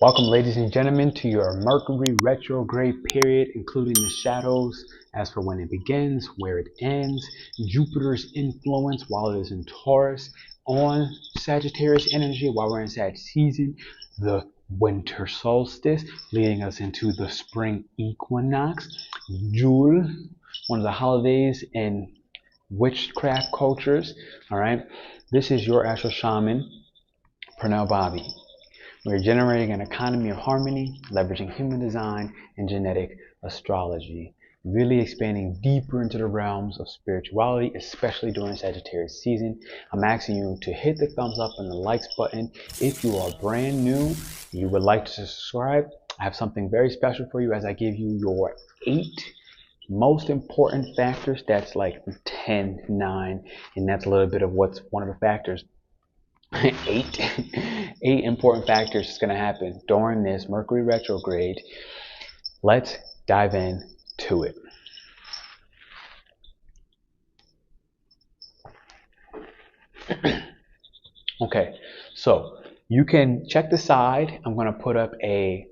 Welcome, ladies and gentlemen, to your Mercury Retrograde Period, including the shadows as for when it begins, where it ends, Jupiter's influence while it is in Taurus, on Sagittarius energy while we're in Sag season, the winter solstice leading us into the spring equinox, Jul, one of the holidays in witchcraft cultures. All right, this is your AstroShaman, Pernell. We're generating an economy of harmony, leveraging human design and genetic astrology, really expanding deeper into the realms of spirituality, especially during Sagittarius season. I'm asking you to hit the thumbs up and the likes button. If you are brand new, you would like to subscribe, I have something very special for you as I give you your 8 most important factors. That's like 10, 9, and that's a little bit of what's one of the factors. 8 important factors is going to happen during this Mercury retrograde. Let's dive into it. Okay, so you can check the side. I'm going to put up a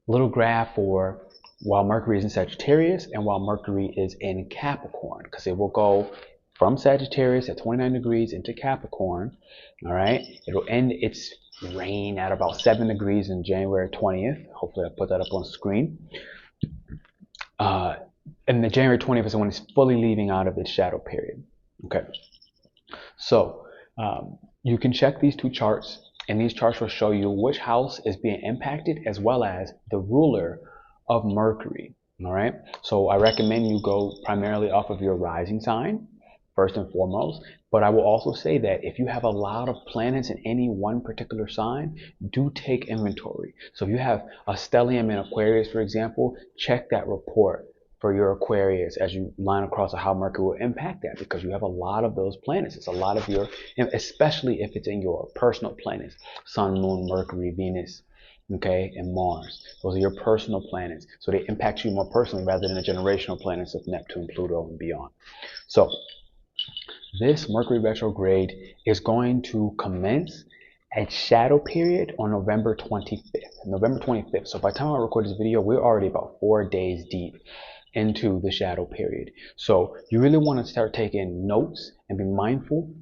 little graph for while Mercury is in Sagittarius and while Mercury is in Capricorn, because it will go from Sagittarius at 29 degrees into Capricorn. All right, it'll end its reign at about 7 degrees in January 20th. Hopefully I'll put that up on screen. And the January 20th is when it's fully leaving out of its shadow period. Okay, so you can check these 2 charts, and these charts will show you which house is being impacted as well as the ruler of Mercury. All right, so I recommend you go primarily off of your rising sign first and foremost, but I will also say that if you have a lot of planets in any one particular sign, do take inventory. So if you have a stellium in Aquarius, for example, check that report for your Aquarius as you line across how Mercury will impact that, because you have a lot of those planets. It's a lot of your, especially if it's in your personal planets, Sun, Moon, Mercury, Venus, okay, and Mars. Those are your personal planets, so they impact you more personally rather than the generational planets of Neptune, Pluto, and beyond. So this Mercury retrograde is going to commence at shadow period on November 25th. November 25th. So by the time I record this video, we're already about 4 days deep into the shadow period. So you really want to start taking notes and be mindful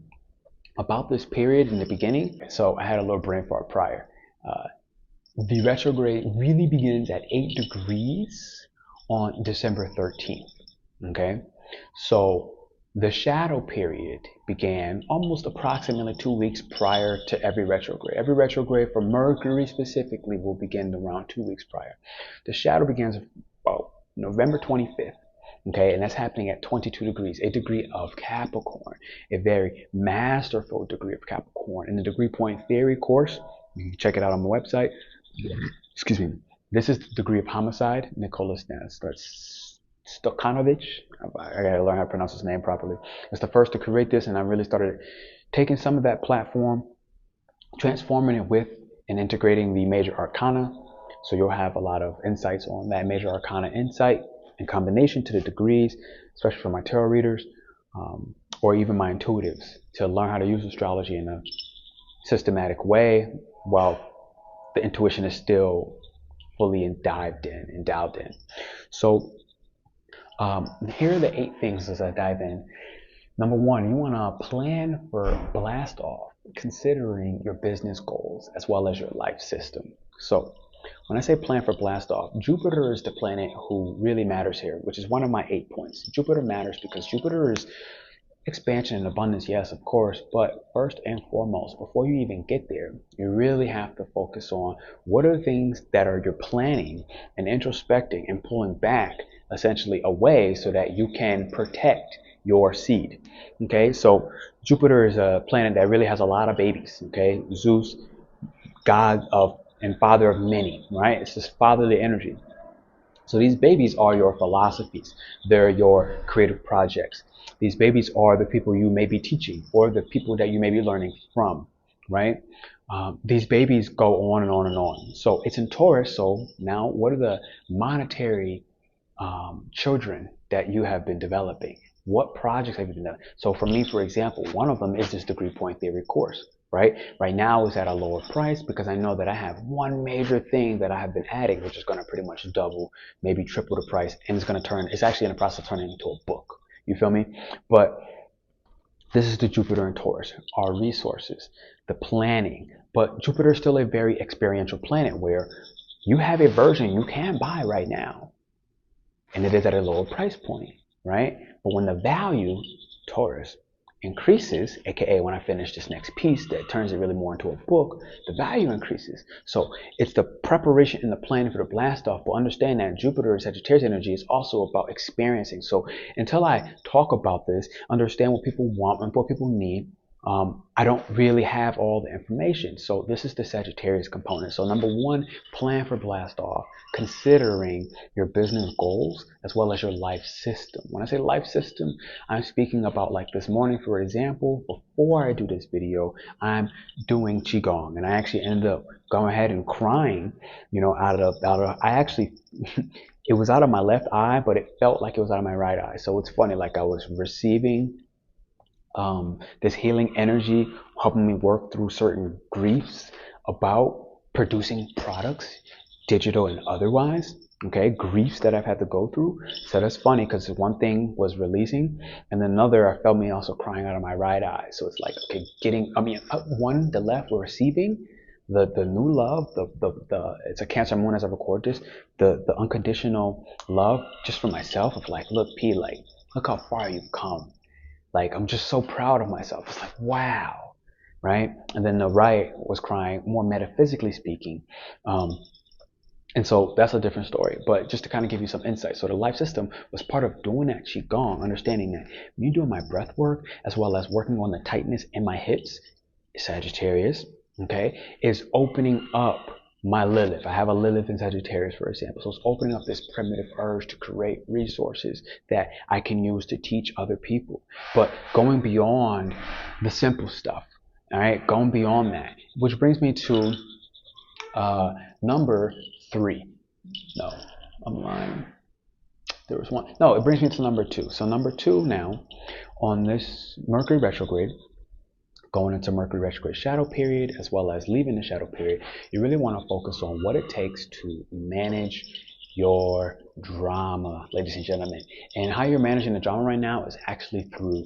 about this period in the beginning. So I had a little brain fart prior. The retrograde really begins at 8 degrees on December 13th. Okay, so the shadow period began almost approximately 2 weeks prior to every retrograde. Every retrograde for Mercury specifically will begin around 2 weeks prior. The shadow begins about November 25th. Okay, and that's happening at 22 degrees, a degree of Capricorn, a very masterful degree of Capricorn. In the degree point theory course, you can check it out on my website. Excuse me. This is the degree of homicide, Nicholas Stokanovich. I gotta learn how to pronounce his name properly. It's the first to create this, and I really started taking some of that platform, transforming it with and integrating the major arcana. So you'll have a lot of insights on that major arcana insight in combination to the degrees, especially for my tarot readers, or even my intuitives, to learn how to use astrology in a systematic way while the intuition is still fully endowed in. So here are the 8 things as I dive in. Number 1, you want to plan for blast off, considering your business goals as well as your life system. So when I say plan for blast off, Jupiter is the planet who really matters here, which is one of my 8 points. Jupiter matters because Jupiter is expansion and abundance, yes, of course, but first and foremost, before you even get there, you really have to focus on what are the things that are you're planning and introspecting and pulling back essentially away so that you can protect your seed. Okay, so Jupiter is a planet that really has a lot of babies. Okay, Zeus, god of and father of many, right? It's this fatherly energy. So these babies are your philosophies. They're your creative projects. These babies are the people you may be teaching or the people that you may be learning from, right? These babies go on and on and on. So it's in Taurus. So now what are the monetary children that you have been developing? What projects have you been doing? So for me, for example, one of them is this degree point theory course. right? Right now it's at a lower price because I know that I have one major thing that I have been adding, which is going to pretty much double, maybe triple the price, and it's actually in the process of turning into a book. You feel me? But this is the Jupiter in Taurus, our resources, the planning. But Jupiter is still a very experiential planet where you have a version you can buy right now, and it is at a lower price point, right? But when the value, Taurus, increases, aka when I finish this next piece that turns it really more into a book, the value increases. So it's the preparation and the planning for the blast off, but understand that Jupiter and Sagittarius energy is also about experiencing. So until I talk about this, understand what people want and what people need, I don't really have all the information. So this is the Sagittarius component. So number one, plan for blast off, considering your business goals as well as your life system. When I say life system, I'm speaking about, like this morning, for example, before I do this video, I'm doing Qigong, and I actually ended up going ahead and crying, you know, I actually, it was out of my left eye, but it felt like it was out of my right eye. So it's funny, like I was receiving this healing energy, helping me work through certain griefs about producing products, digital and otherwise, okay, griefs that I've had to go through. So that's funny because one thing was releasing, and then another, I felt me also crying out of my right eye. So it's like, okay, the left, we're receiving the new love, the it's a Cancer moon as I record this, the unconditional love just for myself of like, look, P, like, look how far you've come. Like, I'm just so proud of myself. It's like, wow, right? And then the right was crying, more metaphysically speaking. And so that's a different story. But just to kind of give you some insight. So the life system was part of doing that Qigong, understanding that when you're doing my breath work, as well as working on the tightness in my hips, Sagittarius, okay, is opening up my Lilith. I have a Lilith in Sagittarius, for example. So it's opening up this primitive urge to create resources that I can use to teach other people. But going beyond the simple stuff, all right, going beyond that, which brings me to number 3. No, I'm lying. There was one. No, it brings me to number 2. So number 2 now, on this Mercury retrograde, going into Mercury Retrograde Shadow Period, as well as leaving the Shadow Period, you really want to focus on what it takes to manage your drama, ladies and gentlemen. And how you're managing the drama right now is actually through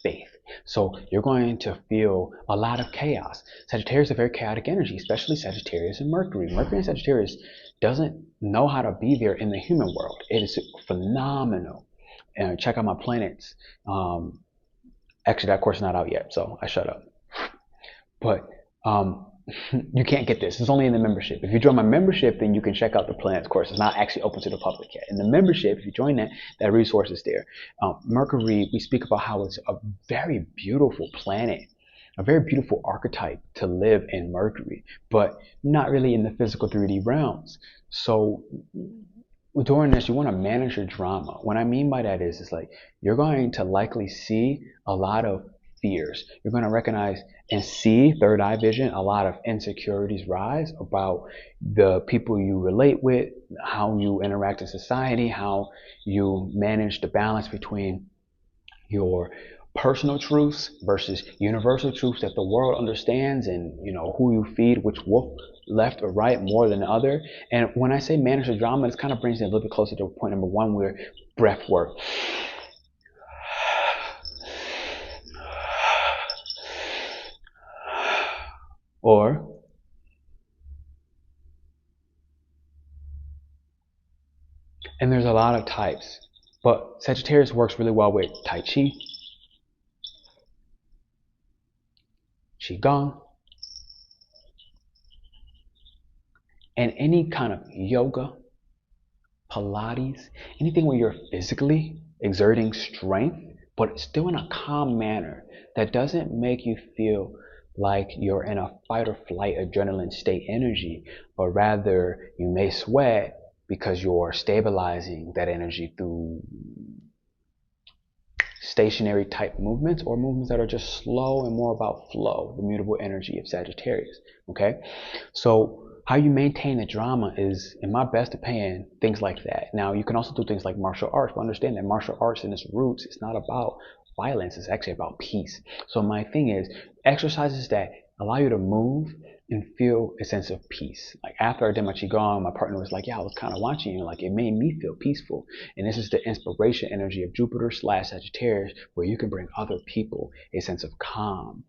faith. So you're going to feel a lot of chaos. Sagittarius is a very chaotic energy, especially Sagittarius and Mercury. Mercury and Sagittarius doesn't know how to be there in the human world. It is phenomenal. And check out my planets. Actually, that course is not out yet, so I shut up. But you can't get this. It's only in the membership. If you join my membership, then you can check out the planets course. It's not actually open to the public yet. In the membership, if you join that resource is there. Mercury, we speak about how it's a very beautiful planet, a very beautiful archetype to live in Mercury, but not really in the physical 3D realms. So during this, you want to manage your drama. What I mean by that is like, you're going to likely see a lot of fears. You're going to recognize and see, third eye vision, a lot of insecurities rise about the people you relate with, how you interact in society, how you manage the balance between your personal truths versus universal truths that the world understands, and you know who you feed, which wolf, left or right, more than the other. And when I say manage the drama, it kind of brings it a little bit closer to point number 1, where breath work. And there's a lot of types, but Sagittarius works really well with Tai Chi, Qigong, and any kind of yoga, Pilates, anything where you're physically exerting strength, but still in a calm manner that doesn't make you feel like you're in a fight or flight adrenaline state energy, but rather you may sweat because you're stabilizing that energy through stationary type movements, or movements that are just slow and more about flow, the mutable energy of Sagittarius. Okay, so how you maintain the drama is, in my best opinion, things like that. Now, you can also do things like martial arts, but understand that martial arts in its roots, it's not about violence, it's actually about peace. So my thing is exercises that allow you to move and feel a sense of peace. Like after I did my Qigong, my partner was like, yeah, I was kind of watching you. Like it made me feel peaceful. And this is the inspiration energy of Jupiter / Sagittarius, where you can bring other people a sense of calm.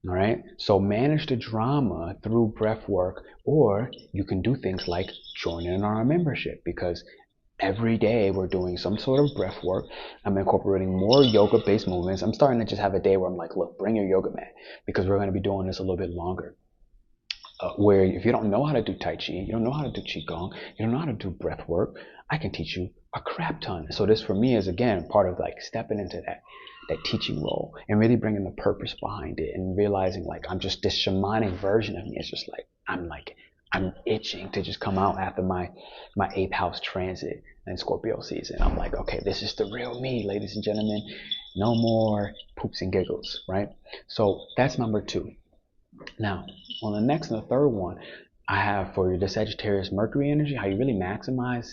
All right. So manage the drama through breath work, or you can do things like join in on our membership, because every day we're doing some sort of breath work. I'm incorporating more yoga-based movements. I'm starting to just have a day where I'm like, look, bring your yoga mat, because we're going to be doing this a little bit longer. Where if you don't know how to do Tai Chi, you don't know how to do Qigong, you don't know how to do breath work, I can teach you a crap ton. So this for me is, again, part of like stepping into that teaching role and really bringing the purpose behind it, and realizing like I'm just this shamanic version of me. It's just like I'm itching to just come out after my 8th house transit and Scorpio season. I'm like, okay, this is the real me, ladies and gentlemen. No more poops and giggles, right? So that's number 2. Now, on the next and the third one, I have for you the Sagittarius Mercury energy, how you really maximize,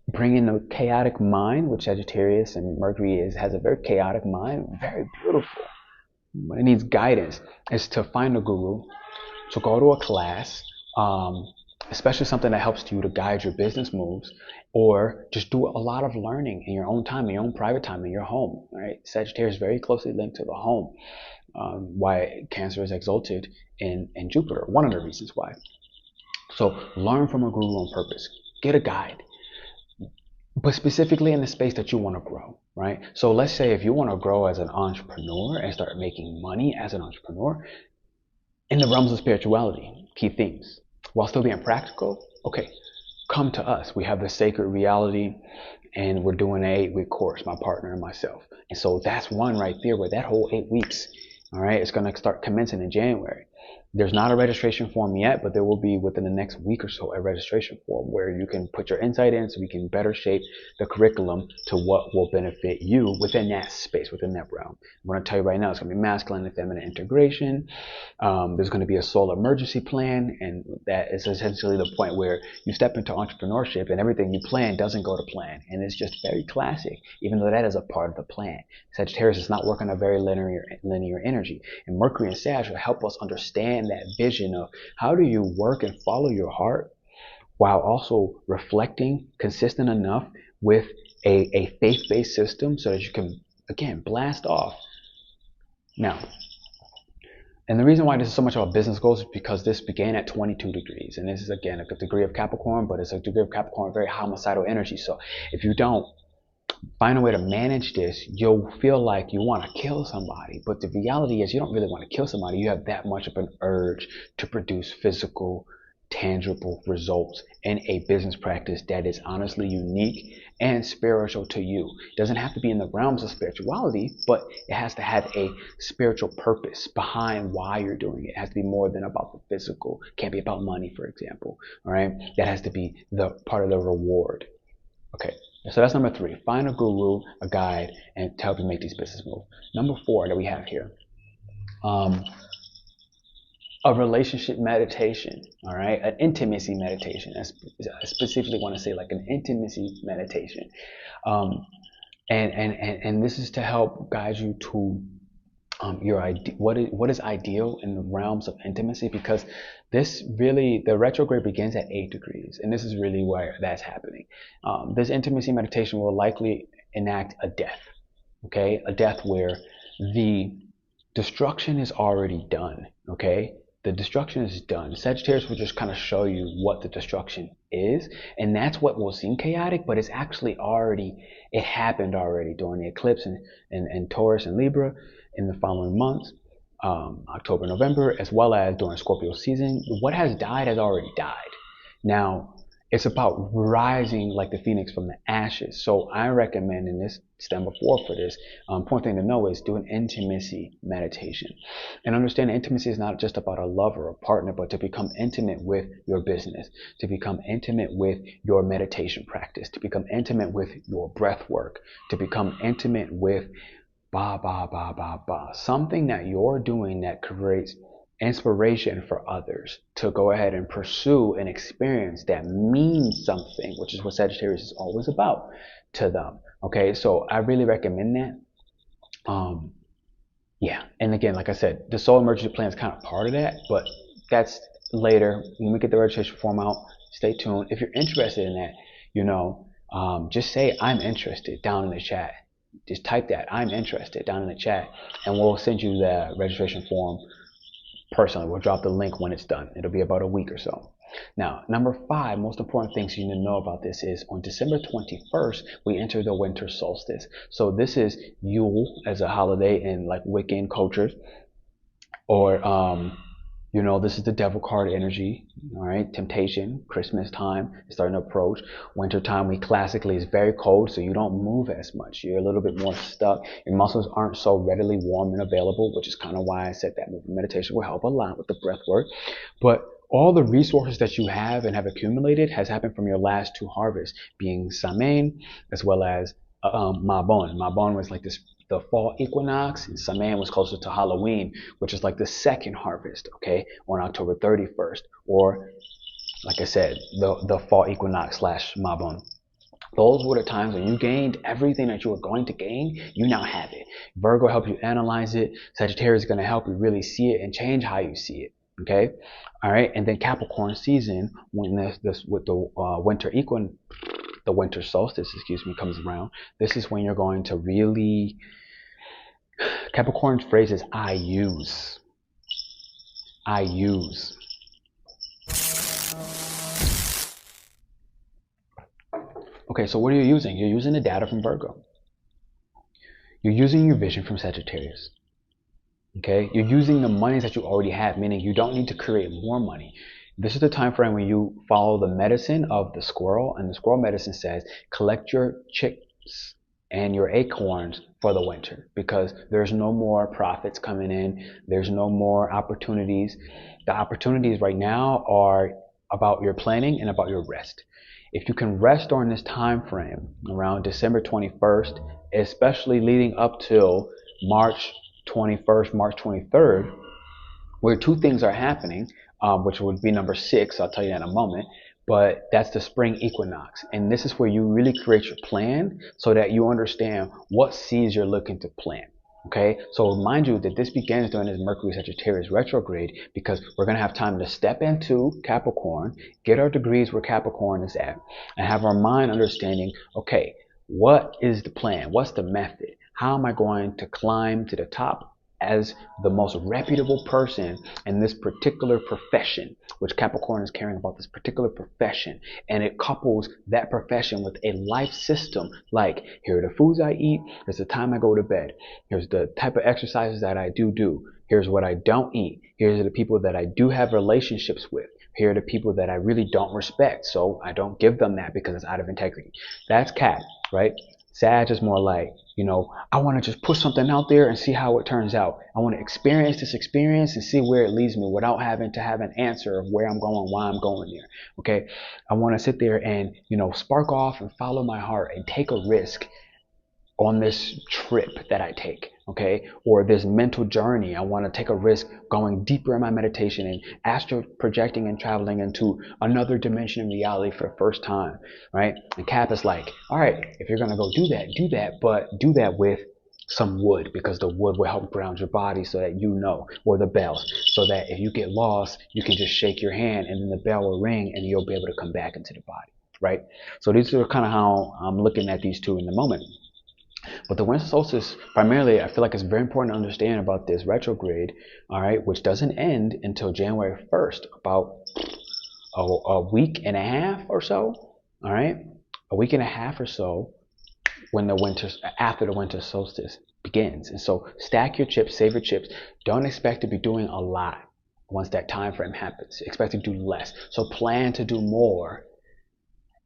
bring in the chaotic mind, which Sagittarius and Mercury has a very chaotic mind, very beautiful, but it needs guidance, is to find a guru, to go to a class, especially something that helps you to guide your business moves, or just do a lot of learning in your own time, in your own private time, in your home, right? Sagittarius is very closely linked to the home. Why Cancer is exalted in Jupiter, one of the reasons why. So learn from a guru on purpose, get a guide, but specifically in the space that you want to grow, right? So let's say if you want to grow as an entrepreneur and start making money as an entrepreneur in the realms of spirituality, key themes, while still being practical, okay, come to us. We have the Sacred Reality, and we're doing an 8-week course, my partner and myself. And so that's one right there, where that whole 8 weeks, all right, it's going to start commencing in January. There's not a registration form yet, but there will be within the next week or so a registration form where you can put your insight in, so we can better shape the curriculum to what will benefit you within that space, within that realm. I'm going to tell you right now, it's going to be masculine and feminine integration. There's going to be a soul emergency plan, and that is essentially the point where you step into entrepreneurship and everything you plan doesn't go to plan, and it's just very classic, even though that is a part of the plan. Sagittarius is not working a very linear energy, and Mercury and Sag will help us understand that vision of how do you work and follow your heart while also reflecting consistent enough with a faith-based system, so that you can, again, blast off. Now, and the reason why this is so much about business goals is because this began at 22 degrees. And this is, again, a degree of Capricorn, but it's a degree of Capricorn, very homicidal energy. So if you don't find a way to manage this, you'll feel like you want to kill somebody. But the reality is you don't really want to kill somebody. You have that much of an urge to produce physical, tangible results in a business practice that is honestly unique and spiritual to you. It doesn't have to be in the realms of spirituality, but it has to have a spiritual purpose behind why you're doing it. It has to be more than about the physical. It can't be about money, for example. All right, that has to be the part of the reward. Okay, so that's number 3. Find a guru, a guide, and to help you make these business moves. Number 4 that we have here, a relationship meditation, all right, an intimacy meditation. I specifically want to say like an intimacy meditation, and this is to help guide you to your what is ideal in the realms of intimacy, because this really, the retrograde begins at 8 degrees, and this is really where that's happening. This intimacy meditation will likely enact a death, okay, a death where the destruction is already done, okay. The destruction is done. Sagittarius will just kind of show you what the destruction is, and that's what will seem chaotic, but it's actually it happened already during the eclipse in Taurus and Libra in the following months, October, November, as well as during Scorpio season. What has died has already died. Now, it's about rising like the phoenix from the ashes. So I recommend, in this stem before for this, important thing to know is do an intimacy meditation. And understand intimacy is not just about a lover or a partner, but to become intimate with your business, to become intimate with your meditation practice, to become intimate with your breath work, to become intimate with something that you're doing that creates inspiration for others to go ahead and pursue an experience that means something, which is what Sagittarius is always about to them. Okay, so I really recommend that. Yeah, and again, like I said, the solar emergency plan is kind of part of that, but that's later when we get the registration form out. Stay tuned. If you're interested in that, just say I'm interested down in the chat. Just type that I'm interested down in the chat, and we'll send you the registration form personally. We'll drop the link when it's done. It'll be about a week or so. Now, number 5, most important things you need to know about this is on December 21st, we enter the winter solstice. So this is Yule as a holiday in like Wiccan cultures, or this is the devil card energy. All right, temptation. Christmas time is starting to approach. Winter time, we classically is very cold, so you don't move as much. You're a little bit more stuck. Your muscles aren't so readily warm and available, which is kind of why I said that movement meditation will help a lot with the breath work. But all the resources that you have and have accumulated has happened from your last 2 harvests, being Samhain as well as Mabon. Mabon was like the fall equinox, and Samhain was closer to Halloween, which is like the second harvest, okay, on October 31st, or like I said, the fall equinox / Mabon. Those were the times when you gained everything that you were going to gain. You now have it. Virgo helps you analyze it. Sagittarius is going to help you really see it and change how you see it. Okay, all right, and then Capricorn season, when this with the winter solstice, comes around. This is when you're going to really. Capricorn's phrase is I use. Okay, so what are you using? You're using the data from Virgo. You're using your vision from Sagittarius. Okay, you're using the monies that you already have, meaning you don't need to create more money. This is the time frame when you follow the medicine of the squirrel, and the squirrel medicine says collect your chicks and your acorns for the winter, because there's no more profits coming in. There's no more opportunities. The opportunities right now are about your planning and about your rest. If you can rest during this time frame around December 21st, especially leading up till March 21st, March 23rd, where 2 things are happening, which would be number 6. I'll tell you that in a moment. But that's the spring equinox. And this is where you really create your plan so that you understand what seeds you're looking to plant. Okay, so mind you that this begins during this Mercury Sagittarius retrograde, because we're going to have time to step into Capricorn, get our degrees where Capricorn is at, and have our mind understanding, okay, what is the plan? What's the method? How am I going to climb to the top as the most reputable person in this particular profession, which Capricorn is caring about this particular profession, and it couples that profession with a life system, like here are the foods I eat, here's the time I go to bed, here's the type of exercises that I do, here's what I don't eat, here's the people that I do have relationships with, here are the people that I really don't respect, so I don't give them that because it's out of integrity. That's Cap, right? Sag is more like, I want to just put something out there and see how it turns out. I want to experience this experience and see where it leads me without having to have an answer of where I'm going, why I'm going there. Okay. I want to sit there and, spark off and follow my heart and take a risk on this trip that I take, okay, or this mental journey. I want to take a risk going deeper in my meditation and astro projecting and traveling into another dimension of reality for the first time, right? And Cap is like, all right, if you're going to go do that, but do that with some wood, because the wood will help ground your body so that or the bells, so that if you get lost, you can just shake your hand and then the bell will ring and you'll be able to come back into the body, right? So these are kind of how I'm looking at these 2 in the moment. But the winter solstice, primarily, I feel like it's very important to understand about this retrograde, all right, which doesn't end until January 1st, about a week and a half or so, all right, a week and a half or so, after the winter solstice begins. And so stack your chips, save your chips. Don't expect to be doing a lot once that time frame happens. Expect to do less. So plan to do more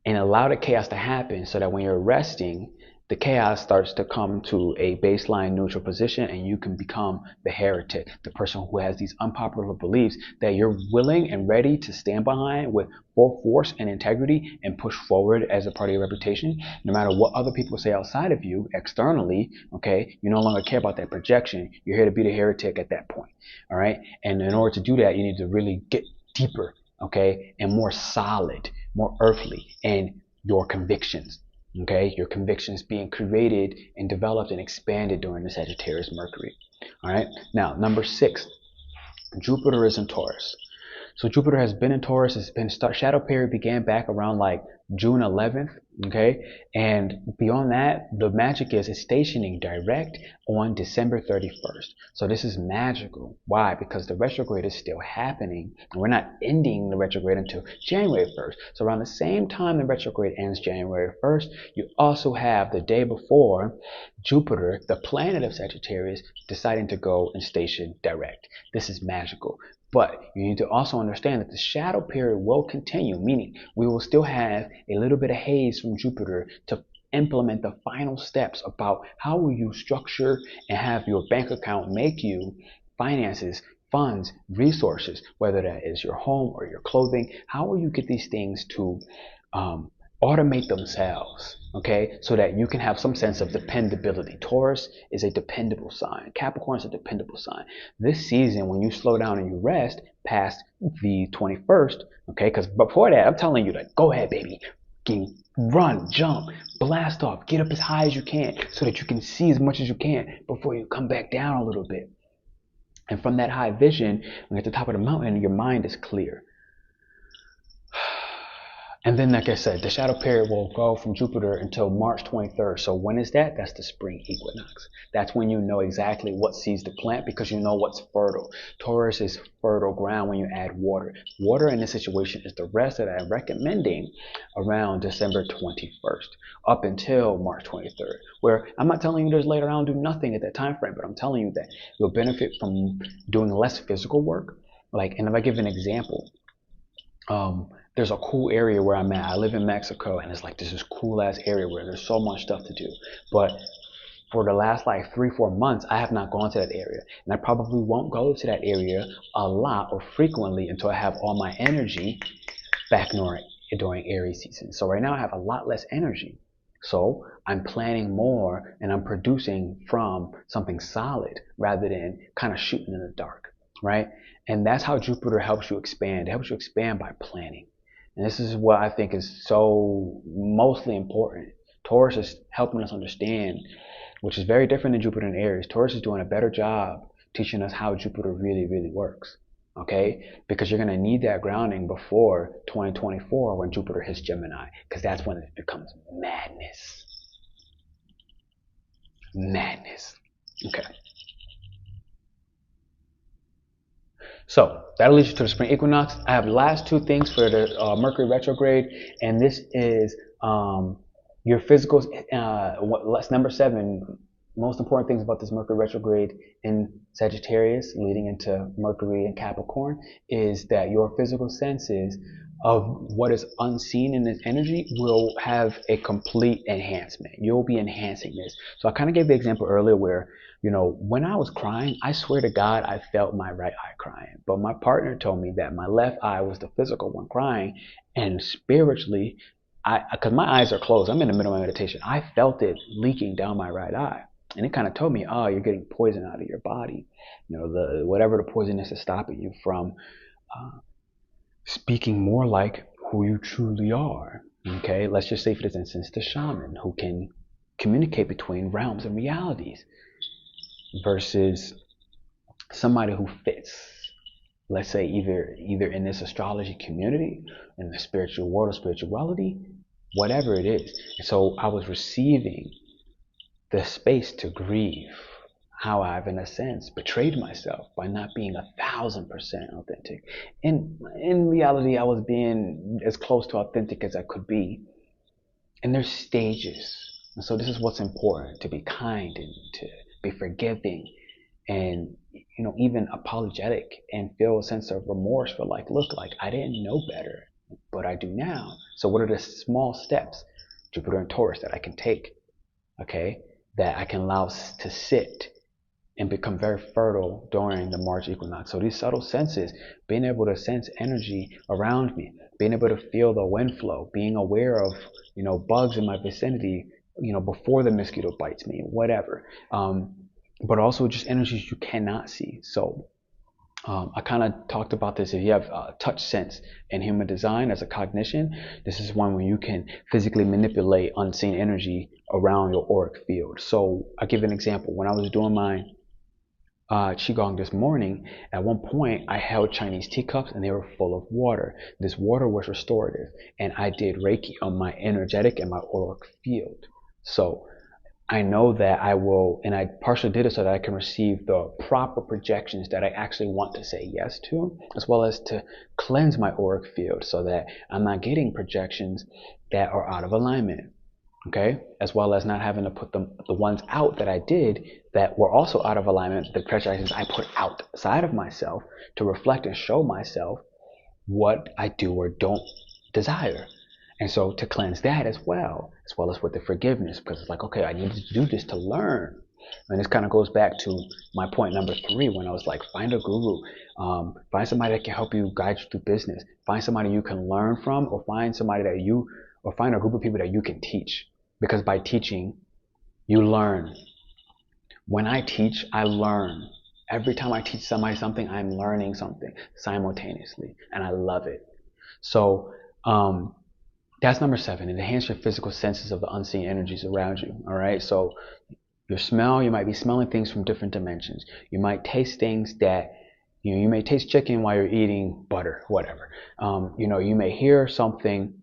and allow the chaos to happen so that when you're resting, the chaos starts to come to a baseline neutral position, and you can become the heretic, the person who has these unpopular beliefs that you're willing and ready to stand behind with full force and integrity and push forward as a part of your reputation, no matter what other people say outside of you, externally. Okay, you no longer care about that projection. You're here to be the heretic at that point. All right, and in order to do that, you need to really get deeper, okay, and more solid, more earthly in your convictions. Okay, your convictions being created and developed and expanded during the Sagittarius Mercury. All right, now number 6, Jupiter is in Taurus. So Jupiter has been in Taurus. It's been shadow period began back around like June 11th. Okay, and beyond that, the magic is it's stationing direct on December 31st. So this is magical. Why? Because the retrograde is still happening, and we're not ending the retrograde until January 1st. So around the same time the retrograde ends, January 1st, you also have the day before Jupiter, the planet of Sagittarius, deciding to go and station direct. This is magical. But you need to also understand that the shadow period will continue, meaning we will still have a little bit of haze from Jupiter to implement the final steps about how will you structure and have your bank account make you finances, funds, resources, whether that is your home or your clothing. How will you get these things to automate themselves, okay, so that you can have some sense of dependability. Taurus is a dependable sign. Capricorn is a dependable sign. This season, when you slow down and you rest past the 21st, okay, because before that, I'm telling you, like, go ahead, baby. Run, jump, blast off, get up as high as you can so that you can see as much as you can before you come back down a little bit. And from that high vision, when you're at the top of the mountain, your mind is clear. And then, like I said, the shadow period will go from Jupiter until March 23rd. So when is that? That's the spring equinox. That's when you know exactly what seeds to plant because you know what's fertile. Taurus is fertile ground when you add water. Water in this situation is the rest that I'm recommending around December 21st up until March 23rd, where I'm not telling you just lay around and do nothing at that time frame, but I'm telling you that you'll benefit from doing less physical work. Like, and if I give an example, there's a cool area where I'm at. I live in Mexico, and it's like this cool ass area where there's so much stuff to do. But for the last like 3-4 months, I have not gone to that area, and I probably won't go to that area a lot or frequently until I have all my energy back during Aries season. So right now I have a lot less energy. So I'm planning more and I'm producing from something solid rather than kind of shooting in the dark, right? And that's how Jupiter helps you expand. It helps you expand by planning. And this is what I think is so mostly important. Taurus is helping us understand, which is very different than Jupiter and Aries. Taurus is doing a better job teaching us how Jupiter really, really works. Okay? Because you're going to need that grounding before 2024 when Jupiter hits Gemini. Because that's when it becomes madness. Madness. Okay. So that'll lead you to the spring equinox. I have the last 2 things for the Mercury retrograde, and this is your physicals. That's number 7. Most important things about this Mercury retrograde in Sagittarius, leading into Mercury and Capricorn, is that your physical senses of what is unseen in this energy will have a complete enhancement. You'll be enhancing this. So I kind of gave the example earlier where, you know, when I was crying, I swear to God, I felt my right eye crying. But my partner told me that my left eye was the physical one crying. And spiritually, because my eyes are closed, I'm in the middle of my meditation, I felt it leaking down my right eye. And it kind of told me, oh, you're getting poison out of your body. You know, whatever the poisonous is stopping you from speaking more like who you truly are. Okay, let's just say, for this instance, the shaman who can communicate between realms and realities versus somebody who fits, let's say, either in this astrology community, in the spiritual world of spirituality, whatever it is. And so I was receiving the space to grieve how I've, in a sense, betrayed myself by not being 1,000% authentic. In reality, I was being as close to authentic as I could be. And there's stages. And so this is what's important, to be kind and to be forgiving and, you know, even apologetic and feel a sense of remorse for like, look, like I didn't know better, but I do now. So what are the small steps, Jupiter and Taurus, that I can take, okay, that I can allow to sit and become very fertile during the March equinox? So these subtle senses, being able to sense energy around me, being able to feel the wind flow, being aware of, you know, bugs in my vicinity, you know, before the mosquito bites me, whatever. But also just energies you cannot see. So I kind of talked about this. If you have touch sense in human design as a cognition, this is one where you can physically manipulate unseen energy around your auric field. So I'll give an example. When I was doing my Qigong this morning, at one point I held Chinese teacups and they were full of water. This water was restorative, and I did Reiki on my energetic and my auric field. So I know that I will, and I partially did it so that I can receive the proper projections that I actually want to say yes to, as well as to cleanse my auric field so that I'm not getting projections that are out of alignment. Okay, as well as not having to put the ones out that I did that were also out of alignment, the projections I put outside of myself to reflect and show myself what I do or don't desire. And so to cleanse that as well as with the forgiveness, because it's like, okay, I needed to do this to learn. And this kind of goes back to my point number 3 when I was like, find a guru, find somebody that can help you guide you through business, find somebody you can learn from, or find a group of people that you can teach. Because by teaching, you learn. When I teach, I learn. Every time I teach somebody something, I'm learning something simultaneously, and I love it. So that's number 7. Enhance your physical senses of the unseen energies around you. All right. So your smell, you might be smelling things from different dimensions. You might taste things that you may taste chicken while you're eating butter, whatever. You may hear something.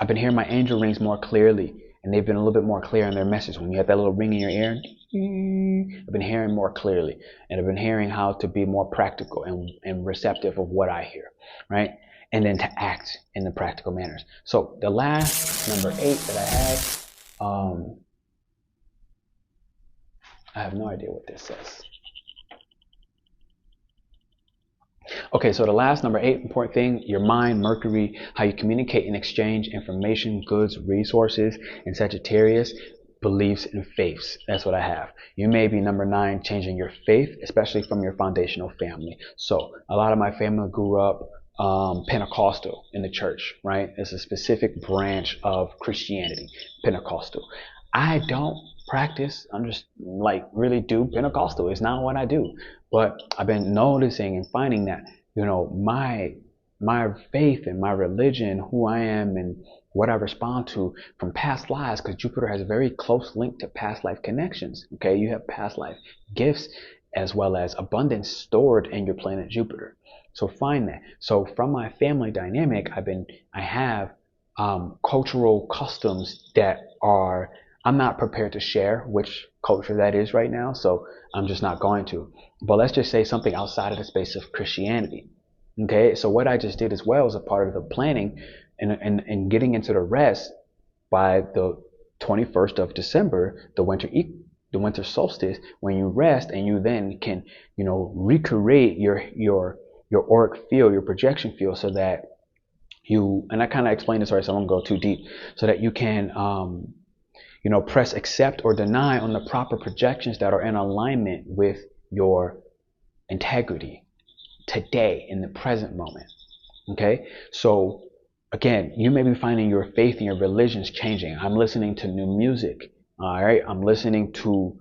I've been hearing my angel rings more clearly, and they've been a little bit more clear in their message. When you have that little ring in your ear, I've been hearing more clearly, and I've been hearing how to be more practical and receptive of what I hear, right? And then to act in the practical manners. So the last, number 8 that I had, I have no idea what this says. Okay, so the last, number 8 important thing, your mind, Mercury, how you communicate and exchange information, goods, resources, and Sagittarius, beliefs and faiths. That's what I have. You may be number 9, changing your faith, especially from your foundational family. So a lot of my family grew up Pentecostal in the church, right? It's a specific branch of Christianity, Pentecostal. I don't practice, I'm just like really do Pentecostal. It's not what I do. But I've been noticing and finding that, my faith and my religion, who I am and what I respond to from past lives, because Jupiter has a very close link to past life connections. Okay, you have past life gifts as well as abundance stored in your planet Jupiter. So find that. So from my family dynamic, I have cultural customs that are, I'm not prepared to share which culture that is right now, so I'm just not going to. But let's just say something outside of the space of Christianity. Okay, so what I just did as well as a part of the planning and getting into the rest by the 21st of December, the winter solstice, when you rest and you then can, recreate your auric field, your projection field, so that and I kind of explained this already, so I won't go too deep, so that you can press accept or deny on the proper projections that are in alignment with your integrity today in the present moment. Okay, so again, you may be finding your faith and your religions changing. I'm listening to new music. All right, I'm listening to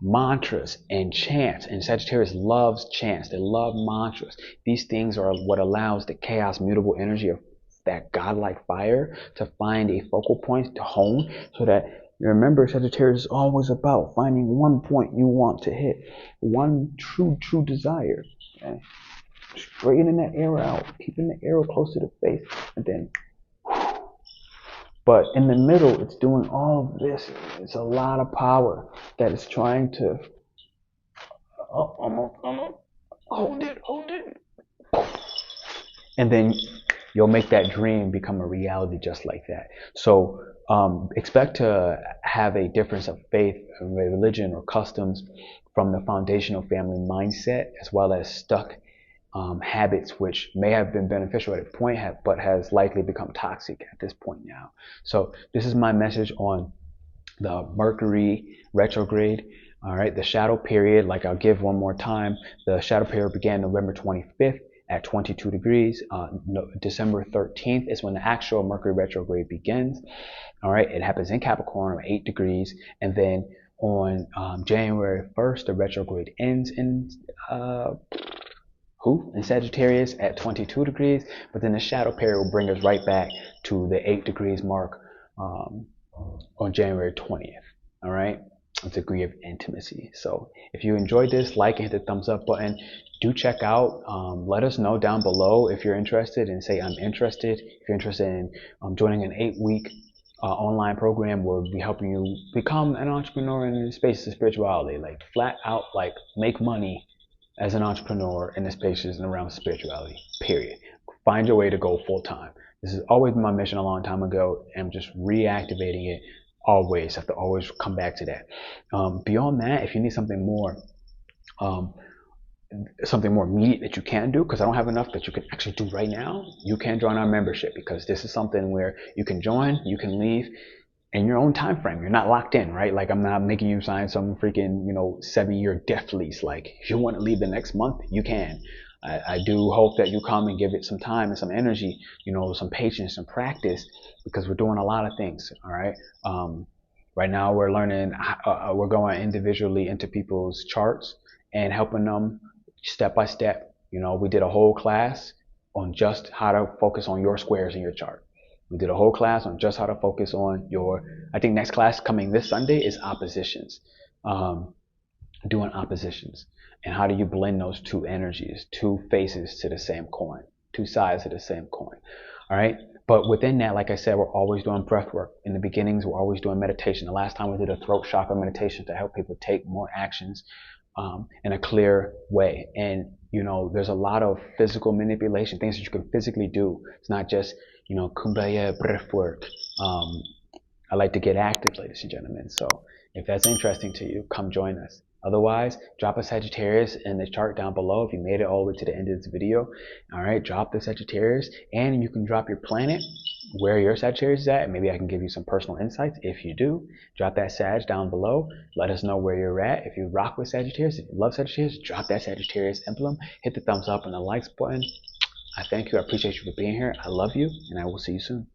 mantras and chants, and Sagittarius loves chants. They love mantras. These things are what allows the chaos mutable energy of that godlike fire to find a focal point to hone, so that you remember Sagittarius is always about finding one point you want to hit, one true desire. Okay? Straightening that arrow out, keeping the arrow close to the face, and then. But in the middle, it's doing all of this. It's a lot of power that is trying to hold it. And then you'll make that dream become a reality just like that. So expect to have a difference of faith, religion, or customs from the foundational family mindset, as well as stuck habits which may have been beneficial at a point, but has likely become toxic at this point now. So this is my message on the Mercury retrograde. All right, the shadow period, like I'll give one more time. The shadow period began November 25th at 22 degrees. December 13th is when the actual Mercury retrograde begins. All right, it happens in Capricorn at 8 degrees, and then on January 1st, the retrograde ends in in Sagittarius at 22 degrees, but then the shadow period will bring us right back to the 8 degrees mark on January 20th. All right, a degree of intimacy. So if you enjoyed this, like and hit the thumbs up button. Do check out, let us know down below if you're interested, and say I'm interested. If you're interested in joining an 8-week online program where we'll be helping you become an entrepreneur in the space of spirituality, like flat out, like make money as an entrepreneur in the spaces and around spirituality, period. Find your way to go full time. This has always been my mission a long time ago, and I'm just reactivating it always. I have to always come back to that. Beyond that, if you need something more immediate that you can do, because I don't have enough that you can actually do right now, you can join our membership, because this is something where you can join, you can leave in your own time frame. You're not locked in, right? Like, I'm not making you sign some freaking 7-year death lease. Like, if you want to leave the next month, you can. I do hope that you come and give it some time and some energy, some patience, some practice, because we're doing a lot of things. All right. Right now we're learning, we're going individually into people's charts and helping them step by step. We did a whole class on just how to focus on your squares in your chart. We did a whole class on just how to focus on I think next class coming this Sunday is oppositions. Doing oppositions. And how do you blend those two energies, two faces to the same coin, two sides of the same coin. All right. But within that, like I said, we're always doing breath work. In the beginnings, we're always doing meditation. The last time we did a throat chakra meditation to help people take more actions in a clear way. And, there's a lot of physical manipulation, things that you can physically do. It's not just, kumbaya breath work. I like to get active, ladies and gentlemen. So if that's interesting to you, come join us. Otherwise, drop a Sagittarius in the chart down below if you made it all the way to the end of this video. All right, drop the Sagittarius, and you can drop your planet, where your Sagittarius is at, and maybe I can give you some personal insights. If you do, drop that Sag down below. Let us know where you're at. If you rock with Sagittarius, if you love Sagittarius, drop that Sagittarius emblem. Hit the thumbs up and the likes button. I thank you. I appreciate you for being here. I love you, and I will see you soon.